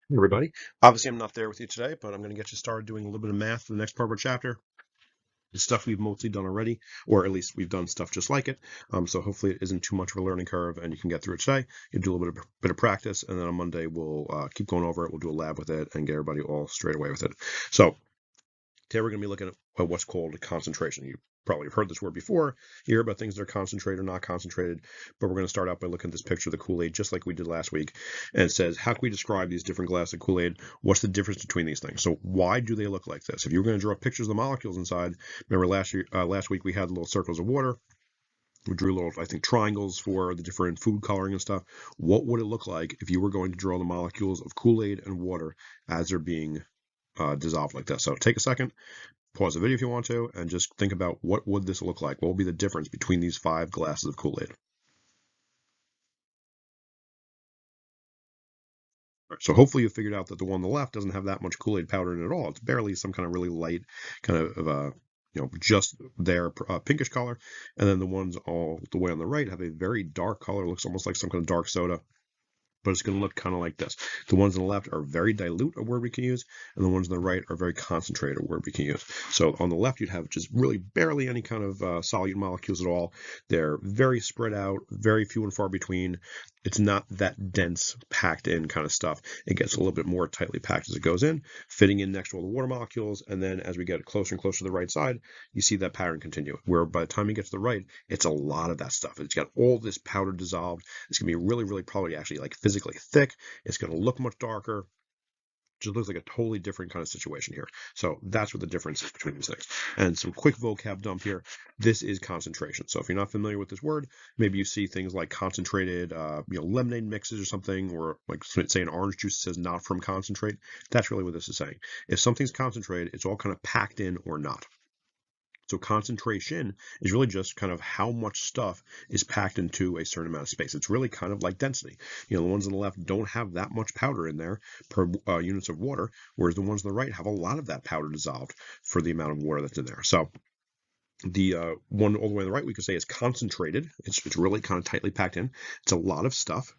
Hey everybody. Obviously, I'm not there with you today, but I'm going to get you started doing a little bit of math for the next part of our chapter. It's stuff we've mostly done already, or at least we've done stuff just like it. So hopefully it isn't too much of a learning curve and you can get through it today. You do a little bit of practice, and then on Monday we'll keep going over it. We'll do a lab with it and get everybody all straight away with it. So today we're going to be looking at what's called concentration. You probably have heard this word before. You hear about things that are concentrated or not concentrated, but we're going to start out by looking at this picture of the Kool-Aid, just like we did last week. And it says, how can we describe these different glasses of Kool-Aid? What's the difference between these things? So why do they look like this? If you were going to draw pictures of the molecules inside, remember last week we had little circles of water. We drew little, I think, triangles for the different food coloring and stuff. What would it look like if you were going to draw the molecules of Kool-Aid and water as they're being dissolved like this? So take a second, pause the video if you want to, and just think about what would this look like? What would be the difference between these 5 glasses of Kool-Aid? Right, so hopefully you figured out that the one on the left doesn't have that much Kool-Aid powder in it at all. It's barely some kind of really light, kind of just their pinkish color. And then the ones all the way on the right have a very dark color, looks almost like some kind of dark soda, but it's going to look kind of like this. The ones on the left are very dilute, a word we can use, and the ones on the right are very concentrated, a word we can use. So on the left, you'd have just really barely any kind of solute molecules at all. They're very spread out, very few and far between. It's not that dense, packed in kind of stuff. It gets a little bit more tightly packed as it goes in, fitting in next to all the water molecules. And then as we get closer and closer to the right side, you see that pattern continue, where by the time you get to the right, it's a lot of that stuff. It's got all this powder dissolved. It's going to be really, really probably actually like physically thick. It's going to look much darker. Just looks like a totally different kind of situation here. So that's what the difference is between these things. And some quick vocab dump here. This is concentration. So if you're not familiar with this word, maybe you see things like concentrated, lemonade mixes or something, or like say an orange juice says not from concentrate. That's really what this is saying. If something's concentrated, it's all kind of packed in or not. So concentration is really just kind of how much stuff is packed into a certain amount of space. It's really kind of like density. The ones on the left don't have that much powder in there per units of water, whereas the ones on the right have a lot of that powder dissolved for the amount of water that's in there. So the one all the way on the right, we could say is concentrated. It's really kind of tightly packed in. It's a lot of stuff.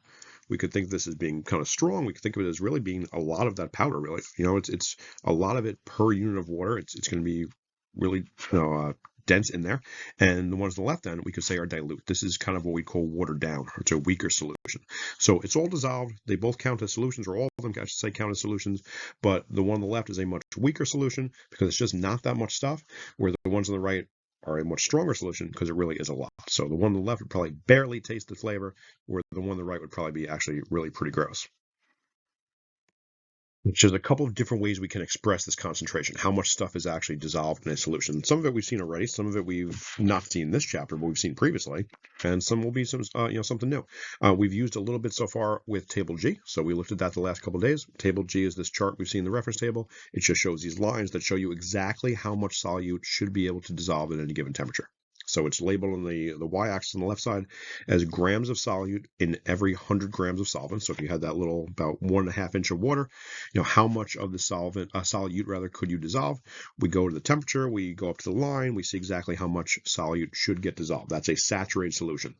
We could think of this as being kind of strong. We could think of it as really being a lot of that powder. Really, it's a lot of it per unit of water. It's going to be really dense in there. And the ones on the left end, we could say are dilute. This is kind of what we call watered down. It's a weaker solution. So it's all dissolved. They both count as solutions, or all of them, I should say, count as solutions. But the one on the left is a much weaker solution because it's just not that much stuff, where the ones on the right are a much stronger solution because it really is a lot. So the one on the left would probably barely taste the flavor, where the one on the right would probably be actually really pretty gross. There's a couple of different ways we can express this concentration, how much stuff is actually dissolved in a solution. Some of it we've seen already, some of it we've not seen in this chapter, but we've seen previously, and some will be something new. We've used a little bit so far with table G, so we looked at that the last couple of days. Table G is this chart we've seen in the reference table. It just shows these lines that show you exactly how much solute should be able to dissolve at any given temperature. So it's labeled on the y-axis on the left side as grams of solute in every 100 grams of solvent. So if you had that little about 1.5 inch of water, how much of the solute could you dissolve? We go to the temperature, we go up to the line, we see exactly how much solute should get dissolved. That's a saturated solution.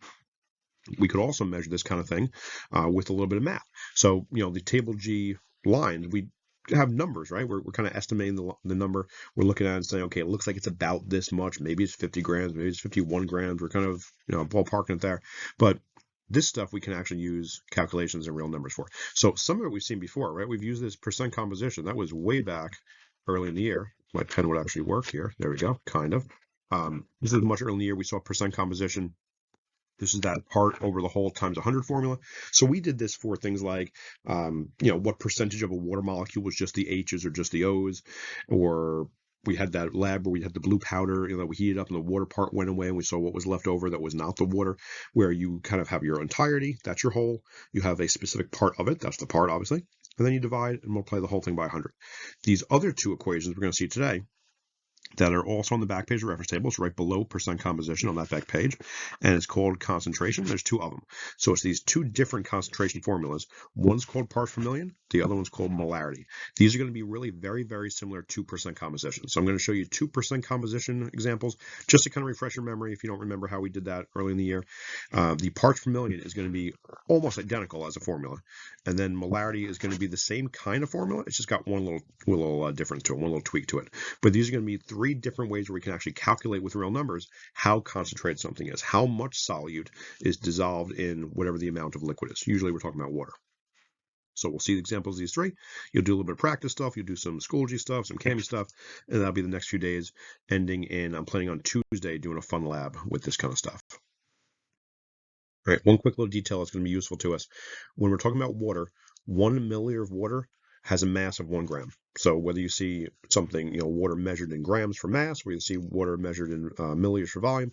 We could also measure this kind of thing with a little bit of math. So the table G lines, we have numbers, right? We're kind of estimating the number. We're looking at it and saying, okay, it looks like it's about this much. Maybe it's 50 grams, maybe it's 51 grams. We're kind of, ballparking it there. But this stuff we can actually use calculations and real numbers for. So some of it we've seen before, right? We've used this percent composition. That was way back early in the year. My pen would actually work here. There we go, kind of. This is much early in the year. We saw percent composition. This is that part over the whole times 100 formula. So we did this for things like, what percentage of a water molecule was just the H's or just the O's, or we had that lab where we had the blue powder, we heated up and the water part went away and we saw what was left over that was not the water, where you kind of have your entirety, that's your whole. You have a specific part of it, that's the part, obviously. And then you divide and multiply the whole thing by 100. These other two equations we're going to see today that are also on the back page of the reference table. It's right below percent composition on that back page, and it's called concentration. There's 2 of them. So it's these 2 different concentration formulas. One's called parts per million, The other one's called molarity. These are going to be really very, very similar to percent composition. So I'm going to show you 2% composition examples just to kind of refresh your memory if you don't remember how we did that early in the year. The parts per million is going to be almost identical as a formula. And then molarity is going to be the same kind of formula. It's just got one little difference to it, one little tweak to it. But these are going to be 3 different ways where we can actually calculate with real numbers how concentrated something is, how much solute is dissolved in whatever the amount of liquid is. Usually we're talking about water. So we'll see examples of these 3. You'll do a little bit of practice stuff. You'll do some Schoology stuff, some CAMI stuff, and that'll be the next few days, ending in, I'm planning on Tuesday doing a fun lab with this kind of stuff. All right, one quick little detail that's going to be useful to us. When we're talking about water, 1 milliliter of water has a mass of 1 gram. So whether you see something, water measured in grams for mass, or you see water measured in milliliters for volume,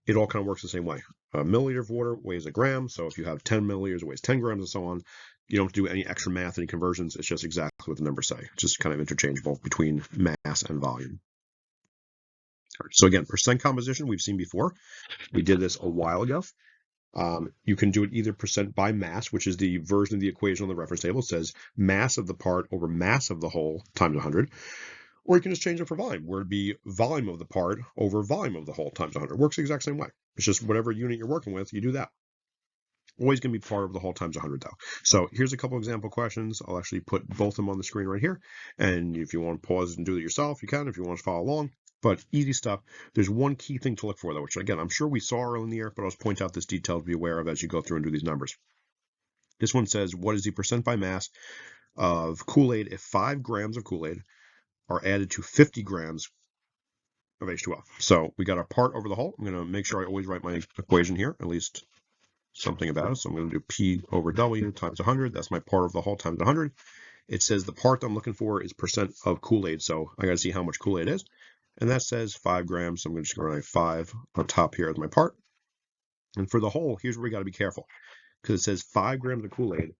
it all kind of works the same way. A milliliter of water weighs a gram, so if you have 10 milliliters, it weighs 10 grams and so on. You don't do any extra math, any conversions. It's just exactly what the numbers say. It's just kind of interchangeable between mass and volume. All right, so again, percent composition we've seen before. We did this a while ago. You can do it either percent by mass, which is the version of the equation on the reference table. It says mass of the part over mass of the whole times 100. Or you can just change it for volume, where it'd be volume of the part over volume of the whole times 100. It works the exact same way. It's just whatever unit you're working with, you do that. Always going to be part of the whole times 100 though. So here's a couple example questions. I'll actually put both of them on the screen right here. And if you want to pause and do it yourself, you can. If you want to follow along, but easy stuff. There's one key thing to look for though, which again, I'm sure we saw early in the year, but I'll just point out this detail to be aware of as you go through and do these numbers. This one says, what is the percent by mass of Kool-Aid if 5 grams of Kool-Aid are added to 50 grams of H2O? So we got our part over the whole. I'm going to make sure I always write my equation here, at least something about it. So I'm going to do P over W times 100. That's my part over the whole times 100. It says the part I'm looking for is percent of Kool-Aid. So I got to see how much Kool-Aid is. And that says 5 grams. So I'm just going to write 5 on top here as my part. And for the whole, here's where we got to be careful, because it says 5 grams of Kool-Aid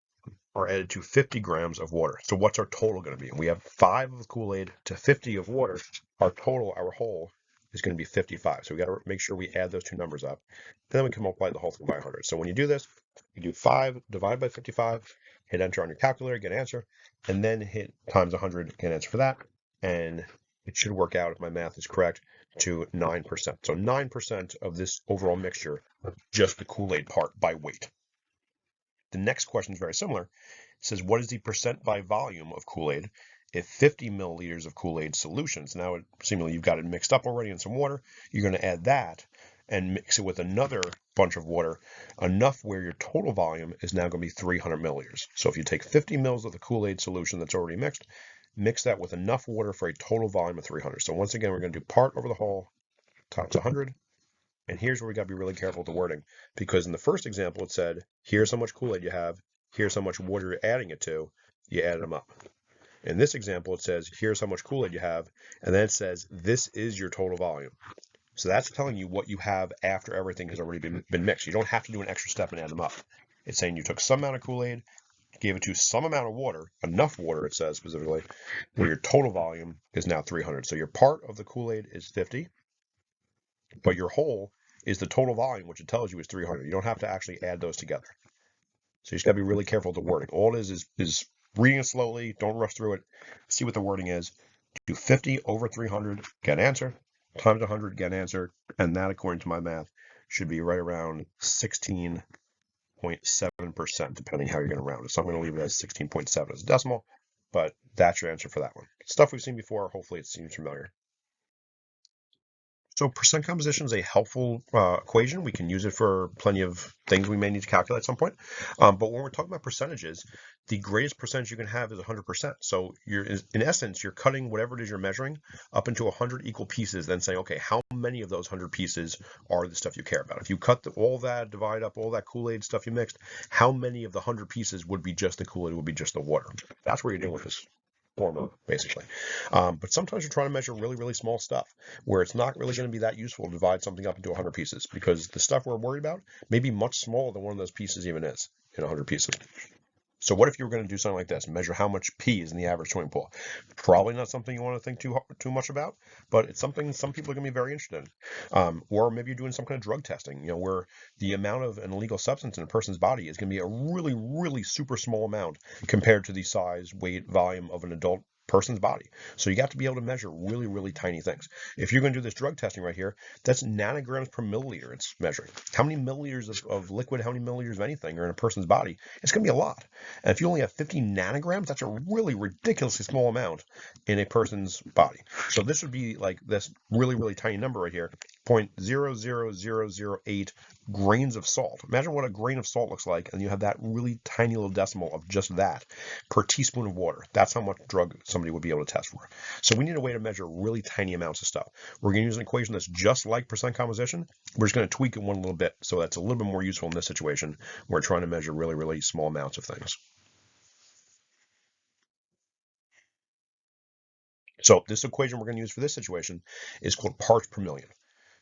are added to 50 grams of water. So what's our total going to be? We have 5 of Kool-Aid to 50 of water. Our total, our whole, is going to be 55. So we got to make sure we add those 2 numbers up. And then we can multiply the whole thing by 100. So when you do this, you do 5 divided by 55, hit enter on your calculator, get an answer, and then hit times 100, get an answer for that. And it should work out, if my math is correct, to 9%. So 9% of this overall mixture, just the Kool-Aid part by weight. The next question is very similar. It says, what is the percent by volume of Kool-Aid if 50 milliliters of Kool-Aid solutions? Now, seemingly you've got it mixed up already in some water. You're going to add that and mix it with another bunch of water, enough where your total volume is now going to be 300 milliliters. So if you take 50 mils of the Kool-Aid solution that's already mixed, mix that with enough water for a total volume of 300. So once again, we're going to do part over the whole times 100. And here's where we got to be really careful with the wording, because in the first example, it said, here's how much Kool-Aid you have, here's how much water you're adding it to, you added them up. In this example, it says, here's how much Kool-Aid you have, and then it says, this is your total volume. So that's telling you what you have after everything has already been mixed. You don't have to do an extra step and add them up. It's saying you took some amount of Kool-Aid, gave it to some amount of water, enough water, it says specifically, where your total volume is now 300. So your part of the Kool-Aid is 50, but your whole is the total volume, which it tells you is 300. You don't have to actually add those together. So you just got to be really careful with the wording. All it is reading it slowly. Don't rush through it. See what the wording is. Do 50 over 300, get an answer, times 100, get an answer. And that, according to my math, should be right around 16.7%, depending how you're going to round it. So I'm going to leave it as 16.7 as a decimal, but that's your answer for that one. Stuff we've seen before. Hopefully it seems familiar. So percent composition is a helpful equation. We can use it for plenty of things we may need to calculate at some point. But when we're talking about percentages, the greatest percentage you can have is 100%. So you're, in essence, you're cutting whatever it is you're measuring up into 100 equal pieces, then saying, okay, how many of those 100 pieces are the stuff you care about? If you cut all that, divide up all that Kool-Aid stuff you mixed, how many of the 100 pieces would be just the Kool-Aid, would be just the water? That's where you're dealing with this formula, basically. But sometimes you're trying to measure really, really small stuff where it's not really going to be that useful to divide something up into 100 pieces, because the stuff we're worried about may be much smaller than one of those pieces even is in 100 pieces. So what if you were going to do something like this, measure how much pee is in the average swimming pool? Probably not something you want to think too much about, but it's something some people are going to be very interested in. Or maybe you're doing some kind of drug testing, where the amount of an illegal substance in a person's body is going to be a really, really super small amount compared to the size, weight, volume of an adult person's body. So you got to be able to measure really, really tiny things. If you're going to do this drug testing right here, that's nanograms per milliliter it's measuring. How many milliliters of liquid, how many milliliters of anything are in a person's body? It's going to be a lot. And if you only have 50 nanograms, that's a really ridiculously small amount in a person's body. So this would be like this really, really tiny number right here, 0.00008 grains of salt. Imagine what a grain of salt looks like, and you have that really tiny little decimal of just that per teaspoon of water. That's how much drug somebody would be able to test for. So we need a way to measure really tiny amounts of stuff. We're going to use an equation that's just like percent composition. We're just going to tweak it one little bit so that's a little bit more useful in this situation. We're trying to measure really, really small amounts of things. So this equation we're going to use for this situation is called parts per million.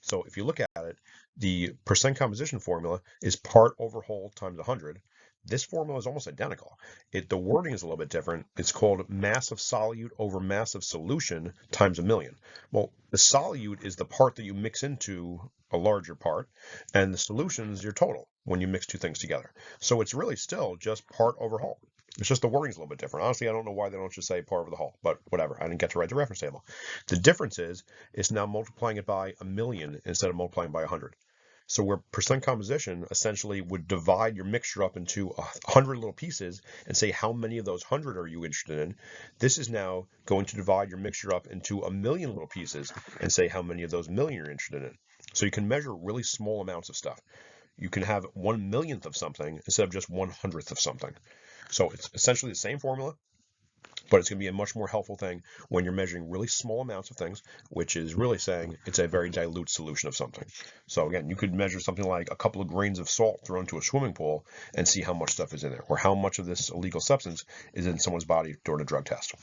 So if you look at it, the percent composition formula is part over whole times 100. This formula is almost identical. The wording is a little bit different. It's called mass of solute over mass of solution times a million. Well, the solute is the part that you mix into a larger part, and the solution is your total when you mix two things together. So it's really still just part over whole. It's just the wording's a little bit different. Honestly, I don't know why they don't just say part over the whole, but whatever. I didn't get to write the reference table. The difference is it's now multiplying it by a million instead of multiplying by 100. So where percent composition essentially would divide your mixture up into 100 little pieces and say how many of those 100 are you interested in, this is now going to divide your mixture up into a million little pieces and say how many of those million you're interested in. So you can measure really small amounts of stuff. You can have 1/1,000,000th of something instead of just 1/100th of something. So it's essentially the same formula, but it's going to be a much more helpful thing when you're measuring really small amounts of things, which is really saying it's a very dilute solution of something. So again, you could measure something like a couple of grains of salt thrown into a swimming pool and see how much stuff is in there, or how much of this illegal substance is in someone's body during a drug test.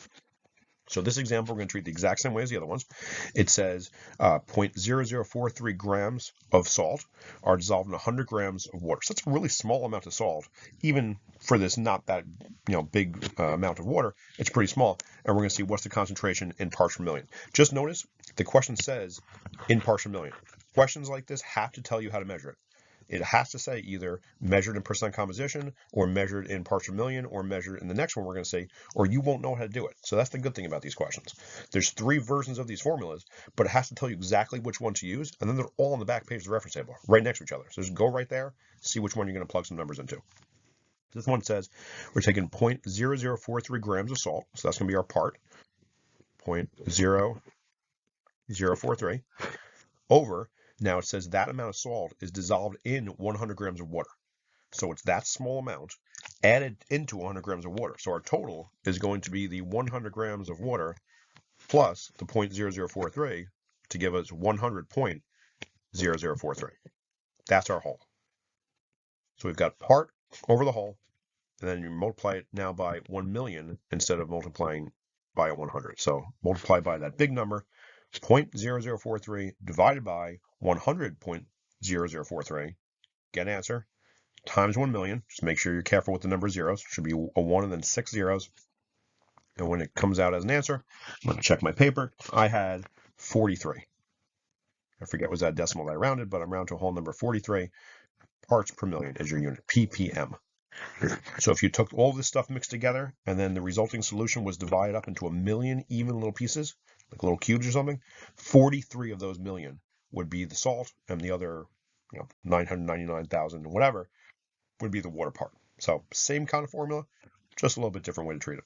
So this example, we're going to treat the exact same way as the other ones. It says 0.0043 grams of salt are dissolved in 100 grams of water. So that's a really small amount of salt, even for this not that big amount of water. It's pretty small. And we're going to see what's the concentration in parts per million. Just notice the question says in parts per million. Questions like this have to tell you how to measure it. It has to say either measured in percent composition or measured in parts per million or measured in the next one we're going to say, or you won't know how to do it. So that's the good thing about these questions. There's 3 versions of these formulas, but it has to tell you exactly which one to use, and then they're all on the back page of the reference table, right next to each other. So just go right there, see which one you're going to plug some numbers into. This one says we're taking 0.0043 grams of salt, so that's going to be our part, 0.0043, over, now it says that amount of salt is dissolved in 100 grams of water. So it's that small amount added into 100 grams of water. So our total is going to be the 100 grams of water plus the 0.0043 to give us 100.0043. That's our whole. So we've got part over the whole, and then you multiply it now by 1 million instead of multiplying by 100. So multiply by that big number, 0.0043 divided by 100.0043. Get an answer. Times 1 million. Just make sure you're careful with the number of zeros. It should be a 1 and then 6 zeros. And when it comes out as an answer, I'm going to check my paper. I had 43. I forget was that decimal that I rounded, but I'm rounding to a whole number 43. Parts per million is your unit, ppm. So if you took all this stuff mixed together and then the resulting solution was divided up into a million even little pieces, like little cubes or something, 43 of those million would be the salt, and the other 999,000 whatever would be the water part. So same kind of formula, just a little bit different way to treat it.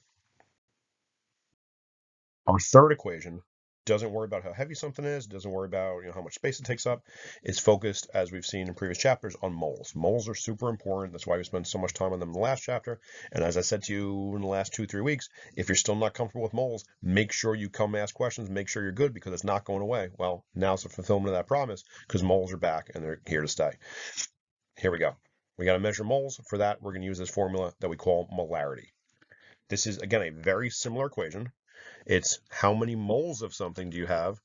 Our third equation doesn't worry about how heavy something is, doesn't worry about how much space it takes up. It's focused, as we've seen in previous chapters, on moles. Moles are super important. That's why we spent so much time on them in the last chapter. And as I said to you in the last 2-3 weeks, if you're still not comfortable with moles, make sure you come ask questions, make sure you're good, because it's not going away. Well, now's the fulfillment of that promise, because moles are back and they're here to stay. Here we go. We got to measure moles. For that, we're going to use this formula that we call molarity. This is, again, a very similar equation. It's how many moles of something do you have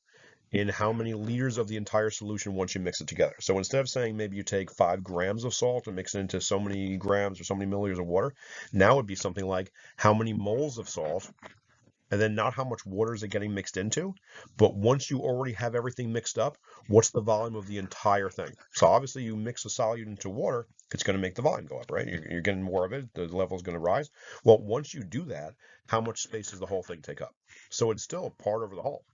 in how many liters of the entire solution once you mix it together. So instead of saying maybe you take 5 grams of salt and mix it into so many grams or so many milliliters of water, now it would be something like how many moles of salt, and then not how much water is it getting mixed into, but once you already have everything mixed up, what's the volume of the entire thing? So obviously you mix a solute into water, it's going to make the volume go up, right? You're getting more of it, the level is going to rise. Well, once you do that, how much space does the whole thing take up? So it's still part over the whole.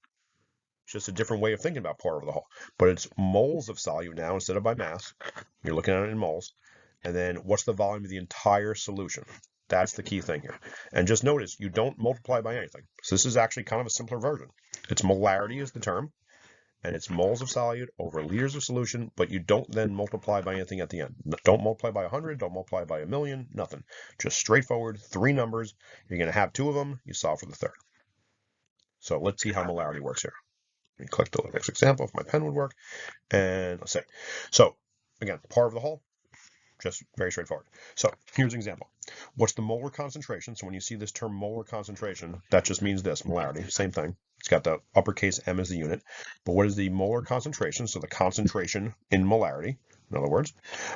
It's just a different way of thinking about part over the whole. But it's moles of solute now instead of by mass. You're looking at it in moles. And then what's the volume of the entire solution? That's the key thing here. And just notice, you don't multiply by anything. So this is actually kind of a simpler version. It's molarity is the term, and it's moles of solute over liters of solution, but you don't then multiply by anything at the end. Don't multiply by 100, don't multiply by 1,000,000, nothing. Just straightforward, 3 numbers. You're going to have 2 of them, you solve for the third. So let's see how molarity works here. Let me click the next example if my pen would work. And let's say, so again, part of the whole, just very straightforward. So here's an example. What's the molar concentration? So when you see this term molar concentration, that just means this, molarity, same thing. It's got the uppercase M as the unit. But what is the molar concentration? So the concentration in molarity, in other words,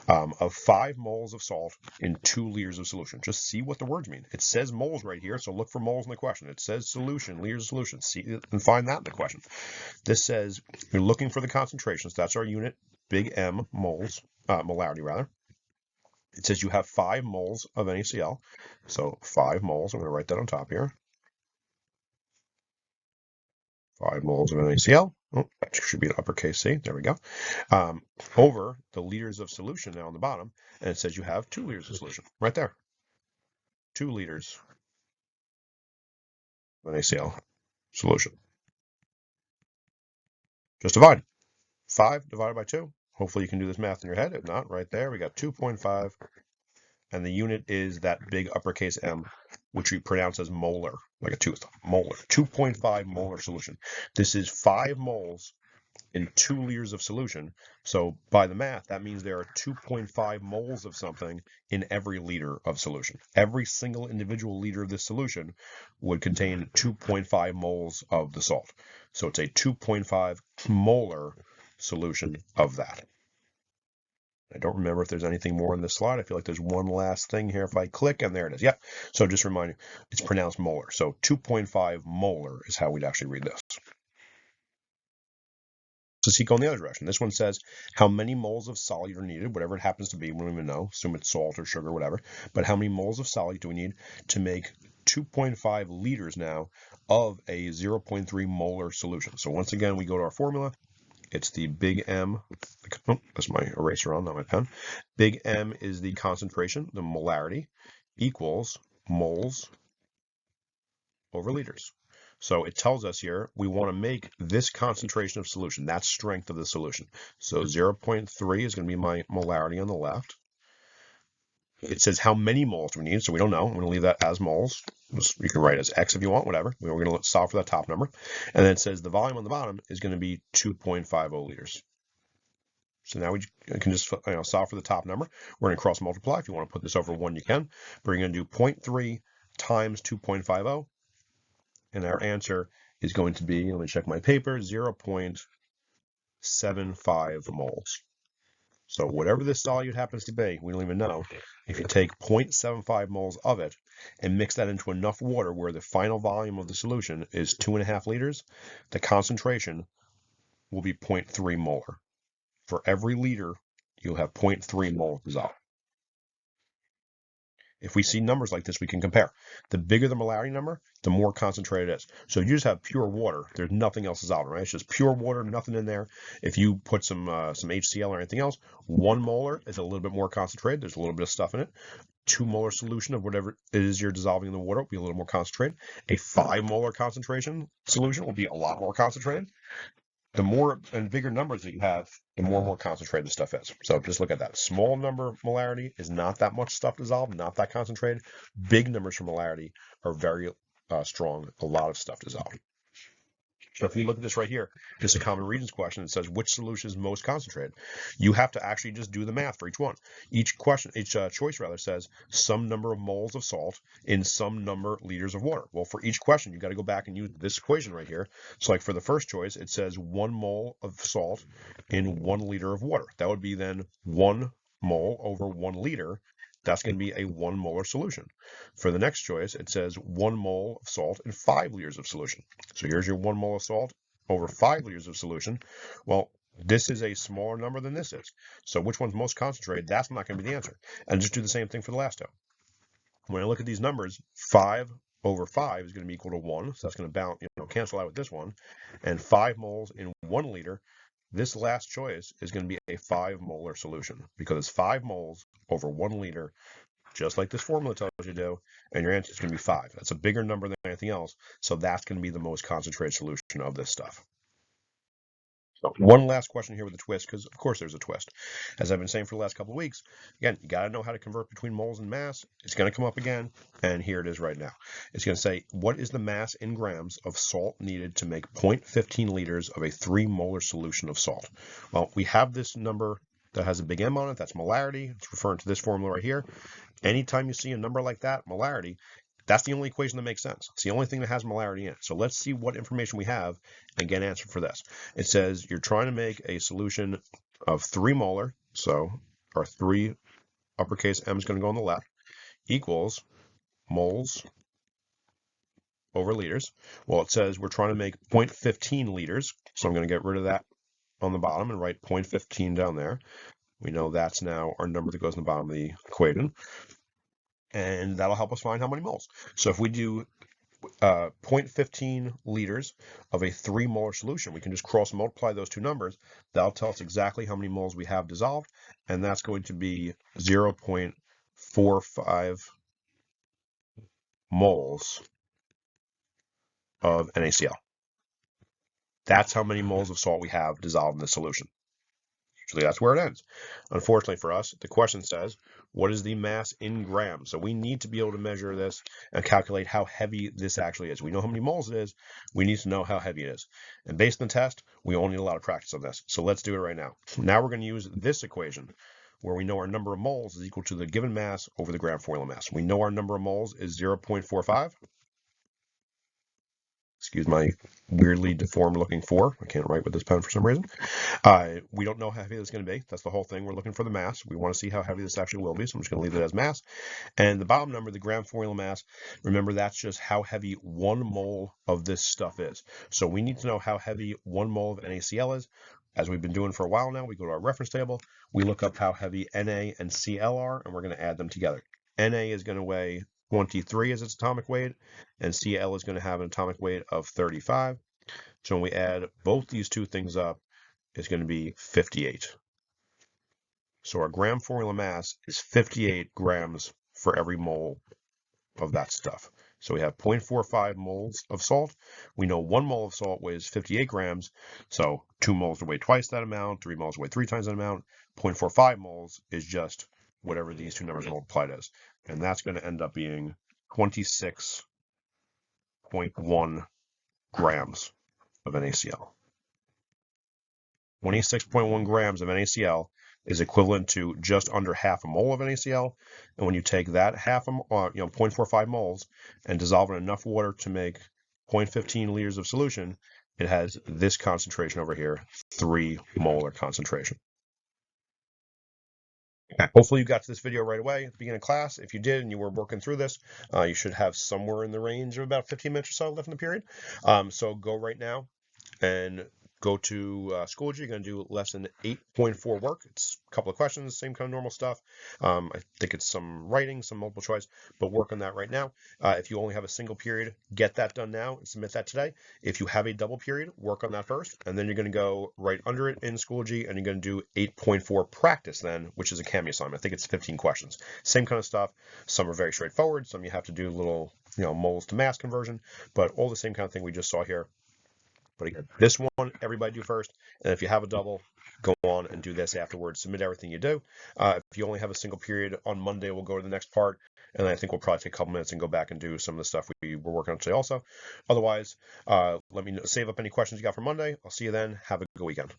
of 5 moles of salt in 2 liters of solution. Just see what the words mean. It says moles right here, so look for moles in the question. It says solution, liters of solution. See and find that in the question. This says you're looking for the concentrations. That's our unit, big M, moles, molarity rather. It says you have 5 moles of NaCl. So 5 moles, I'm going to write that on top here. 5 moles of NaCl. Oh, that should be an uppercase C. There we go. Over the liters of solution now on the bottom. And it says you have 2 liters of solution right there. 2 liters of NaCl solution. Just divide. 5 divided by 2. Hopefully you can do this math in your head. If not, right there, we got 2.5. And the unit is that big uppercase M, which we pronounce as molar, like a tooth, molar. 2.5 molar solution. This is 5 moles in 2 liters of solution. So by the math, that means there are 2.5 moles of something in every liter of solution. Every single individual liter of this solution would contain 2.5 moles of the salt. So it's a 2.5 molar solution of that. I don't remember if there's anything more in this slide. I feel like there's one last thing here if I click, and there it is. Yep. So just remind you, it's pronounced molar. So 2.5 molar is how we'd actually read this. So see, go in the other direction. This one says how many moles of solute are needed, whatever it happens to be. We don't even know. Assume it's salt or sugar, whatever. But how many moles of solute do we need to make 2.5 liters now of a 0.3 molar solution? So once again, we go to our formula. It's the big M. Oh, that's my eraser on, not my pen. Big M is the concentration, the molarity, equals moles over liters. So it tells us here we want to make this concentration of solution, that strength of the solution. So 0.3 is going to be my molarity on the left. It says how many moles do we need, so we don't know. I'm going to leave that as moles. You can write as X if you want, whatever. We're going to solve for that top number. And then it says the volume on the bottom is going to be 2.50 liters. So now we can just solve for the top number. We're going to cross multiply. If you want to put this over 1, you can. But we're going to do 0.3 times 2.50. And our answer is going to be, let me check my paper, 0.75 moles. So whatever this solute happens to be, we don't even know. If you take 0.75 moles of it and mix that into enough water where the final volume of the solution is 2.5 liters, the concentration will be 0.3 molar. For every liter, you'll have 0.3 moles dissolved. If we see numbers like this, we can compare. The bigger the molarity number, the more concentrated it is. So if you just have pure water, there's nothing else dissolved, right? It's just pure water, nothing in there. If you put some HCl or anything else, 1 molar is a little bit more concentrated. There's a little bit of stuff in it. 2 molar solution of whatever it is you're dissolving in the water will be a little more concentrated. A 5 molar concentration solution will be a lot more concentrated. The more and bigger numbers that you have, the more concentrated the stuff is. So just look at that. Small number molarity is not that much stuff dissolved, not that concentrated. Big numbers for molarity are very strong, a lot of stuff dissolved. So if we look at this right here, just a common regions question, it says which solution is most concentrated. You have to actually just do the math for each one. Each question, each choice rather, says some number of moles of salt in some number liters of water. Well, for each question, you've got to go back and use this equation right here. So like for the first choice, it says 1 mole of salt in 1 liter of water. That would be then 1 mole over 1 liter. That's going to be a 1 molar solution. For the next choice, it says 1 mole of salt in 5 liters of solution. So here's your 1 mole of salt over 5 liters of solution. Well, this is a smaller number than this is. So which one's most concentrated? That's not going to be the answer. And just do the same thing for the last two. When I look at these numbers, 5 over 5 is going to be equal to 1. So that's going to cancel out with this one. And 5 moles in 1 liter, this last choice is going to be a 5 molar solution because it's 5 moles over 1 liter, just like this formula tells you to do, and your answer is going to be 5. That's a bigger number than anything else, so that's going to be the most concentrated solution of this stuff. So one last question here with a twist, because of course there's a twist. As I've been saying for the last couple of weeks, again, you got to know how to convert between moles and mass. It's going to come up again, and here it is right now. It's going to say, what is the mass in grams of salt needed to make 0.15 liters of a 3 molar solution of salt? Well, we have this number that has a big M on it. That's molarity. It's referring to this formula right here. Anytime you see a number like that, molarity, that's the only equation that makes sense. It's the only thing that has molarity in it. So let's see what information we have and get an answer for this. It says you're trying to make a solution of 3 molar, so our 3 uppercase M is going to go on the left, equals moles over liters. Well, it says we're trying to make 0.15 liters, so I'm going to get rid of that on the bottom and write 0.15 down there. We know that's now our number that goes on the bottom of the equation. And that'll help us find how many moles. So if we do 0.15 liters of a 3 molar solution, we can just cross multiply those two numbers. That'll tell us exactly how many moles we have dissolved, and that's going to be 0.45 moles of NaCl. That's how many moles of salt we have dissolved in the solution. Usually that's where it ends. Unfortunately for us, the question says, what is the mass in grams? So we need to be able to measure this and calculate how heavy this actually is. We know how many moles it is. We need to know how heavy it is. And based on the test, we only need a lot of practice on this. So let's do it right now. Now we're going to use this equation where we know our number of moles is equal to the given mass over the gram formula mass. We know our number of moles is 0.45. Excuse my weirdly deformed looking 4. I can't write with this pen for some reason. We don't know how heavy it's going to be. That's the whole thing. We're looking for the mass. We want to see how heavy this actually will be, so I'm just going to leave it as mass. And the bottom number, the gram formula mass, remember that's just how heavy 1 mole of this stuff is. So we need to know how heavy 1 mole of NaCl is. As we've been doing for a while now, we go to our reference table, we look up how heavy Na and Cl are, and we're going to add them together. Na is going to weigh 23 as its atomic weight, and Cl is going to have an atomic weight of 35. So when we add both these two things up, it's going to be 58. So our gram formula mass is 58 grams for every mole of that stuff. So we have 0.45 moles of salt. We know 1 mole of salt weighs 58 grams. So 2 moles will weigh twice that amount, 3 moles will weigh 3 times that amount. 0.45 moles is just whatever these two numbers multiplied as. And that's going to end up being 26.1 grams of NaCl. 26.1 grams of NaCl is equivalent to just under half a mole of NaCl. And when you take that 0.45 moles and dissolve it in enough water to make 0.15 liters of solution, it has this concentration over here, 3 molar concentration. Hopefully you got to this video right away at the beginning of class. If you did and you were working through this, you should have somewhere in the range of about 15 minutes or so left in the period. So go right now and go to Schoology. You're going to do lesson 8.4 work. It's a couple of questions, same kind of normal stuff. I think it's some writing, some multiple choice, but work on that right now. If you only have a single period, get that done now and submit that today. If you have a double period, work on that first, and then you're going to go right under it in Schoology, and you're going to do 8.4 practice then, which is a CAMI assignment. I think it's 15 questions. Same kind of stuff. Some are very straightforward. Some you have to do little, moles to mass conversion, but all the same kind of thing we just saw here. But again, this one, everybody do first. And if you have a double, go on and do this afterwards. Submit everything you do. If you only have a single period on Monday, we'll go to the next part. And I think we'll probably take a couple minutes and go back and do some of the stuff we were working on today also. Otherwise, let me know, save up any questions you got for Monday. I'll see you then. Have a good weekend.